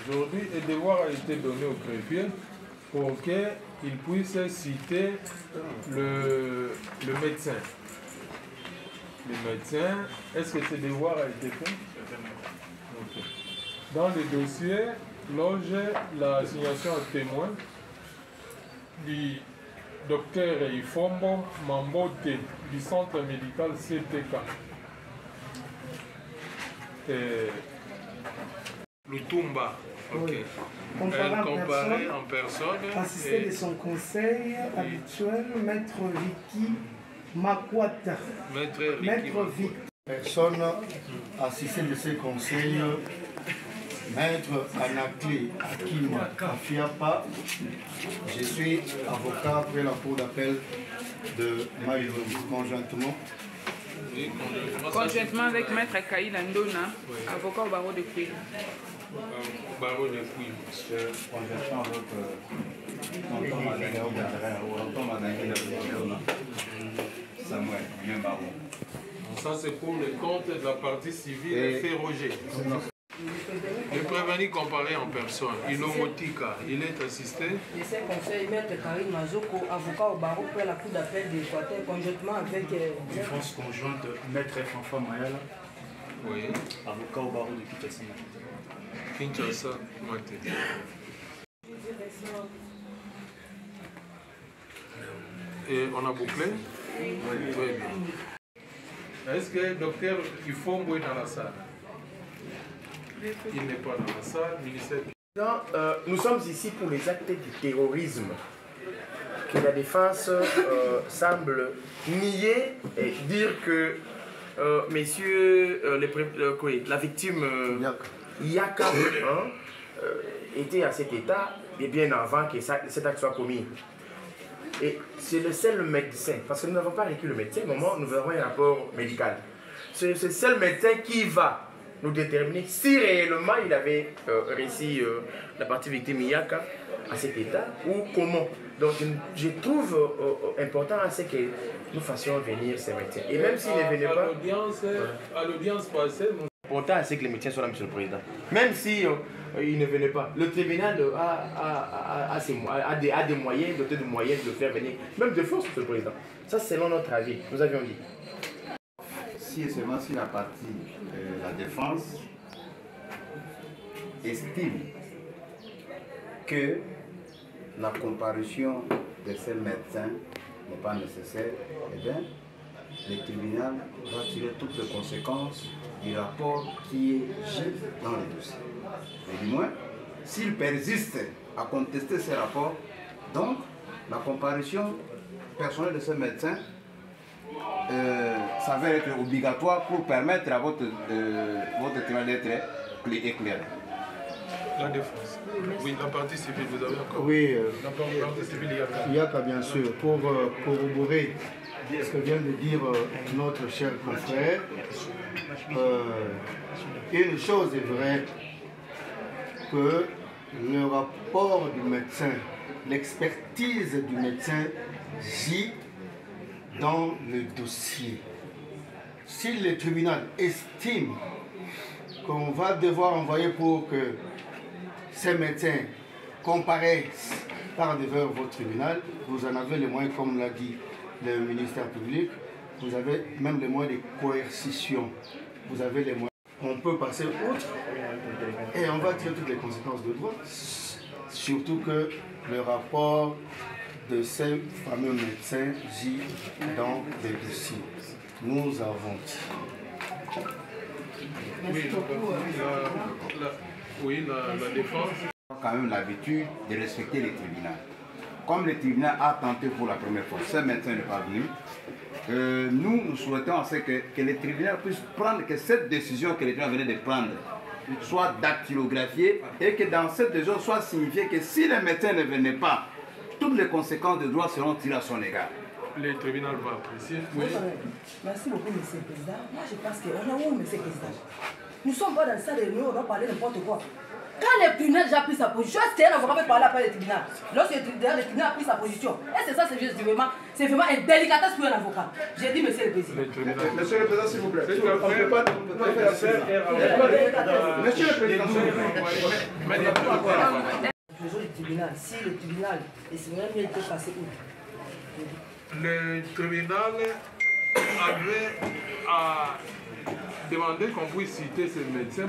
Aujourd'hui, un devoir a été donné au greffier pour qu'il puisse citer le médecin. Le médecin, est-ce que ce devoir a été fait? Okay. Dans le dossier, loge l'assignation à témoin du docteur Ifombo Mambote du centre médical CTK. Lutumba, ok. Oui. Elle comparait en personne. Assisté de son conseil habituel, Maître Vicky Makwata. Maître Vicky. Personne assisté de ses conseils, Maître Anakli Akima Kafiapa. Je suis avocat après la cour d'appel de Maïlo, conjointement. Conjointement avec Maître Kaïla Ndona, avocat au barreau de Puy. Barreau de Puy. Conjointement avec tonton Madame Samuel, bien barreau. Ça c'est pour le compte de la partie civile Ferroger. Le prévenu comparé en personne, Ilomotika, il est assisté. De ses conseils, Maître Karim Mazoko, avocat au barreau pour la cour d'appel de l'Équateur, conjointement avec... Défense conjointe, Maître Fanfa Mayala, Oui. avocat au barreau de Kinshasa. Kinshasa, Maté. Et on a bouclé? Oui. Très bien. Est-ce que le docteur Ifombo est dans la salle? Il n'est pas dans la salle, ministère. Nous sommes ici pour les actes du terrorisme que la défense semble nier et dire que messieurs, la victime Yaka était à cet état et bien avant que cet acte soit commis. Et c'est le seul médecin, parce que nous n'avons pas requis le médecin, au moment où nous avons un rapport médical. C'est le seul médecin qui va nous déterminer si réellement il avait réussi la partie victime Yaka à cet état ou comment. Donc je trouve important que nous fassions venir ces médecins. Et même s'ils ne venaient pas... À l'audience passée, Important c'est que les médecins soient là, Monsieur le Président. Même si ils ne venaient pas. Le tribunal a des moyens, doté de moyens de le faire venir. Même de force, Monsieur le Président. Ça, c'est selon notre avis. Nous avions dit. Si et seulement si la partie, la défense, estime que la comparution de ces médecins n'est pas nécessaire, eh bien, le tribunal va tirer toutes les conséquences du rapport qui est gis dans le dossier. Mais du moins, s'il persiste à contester ces rapports, donc la comparution personnelle de ces médecins s'avère être obligatoire pour permettre à votre témoin d'être éclairé. la défense. Oui, la partie civile, vous avez encore. Oui, la partie civile, Yaka, bien sûr, pour corroborer ce que vient de dire notre cher confrère. Une chose est vraie, que le rapport du médecin, l'expertise du médecin gît dans le dossier. Si le tribunal estime qu'on va devoir envoyer pour que ces médecins comparaissent par devant votre tribunal, vous en avez les moyens, comme l'a dit le ministère public, vous avez même les moyens de coercition. Vous avez les moyens. On peut passer outre et on va tirer toutes les conséquences de droit. Surtout que le rapport de ces fameux médecins gît dans des dossiers. Nous avons dit. Oui, la défense. On a quand même l'habitude de respecter les tribunaux. Comme le tribunal a tenté pour la première fois, ce médecin n'est pas venu, nous souhaitons que le tribunal puisse prendre, que cette décision que le tribunal venait de prendre soit dactylographiée et que dans cette décision soit signifié que si le médecin ne venait pas, toutes les conséquences de droit seront tirées à son égard. Le tribunal va apprécier. Oui. Merci beaucoup, Monsieur le Président. Moi, je pense qu'on a où, Monsieur le Président? Nous ne sommes pas dans ça de nous, on va parler n'importe quoi. Quand le tribunal a déjà pris sa position, c'est un avocat qui peut parler après le tribunal. Lorsque le tribunal a pris sa position, et c'est ça, c'est vraiment une délicatesse pour un avocat. J'ai dit, monsieur le président. Monsieur le président, s'il vous plaît. On ne peut pas faire Monsieur le président, Le tribunal, si le tribunal, et c'est même mieux de passer où? Le tribunal avait à demander qu'on puisse citer ce médecin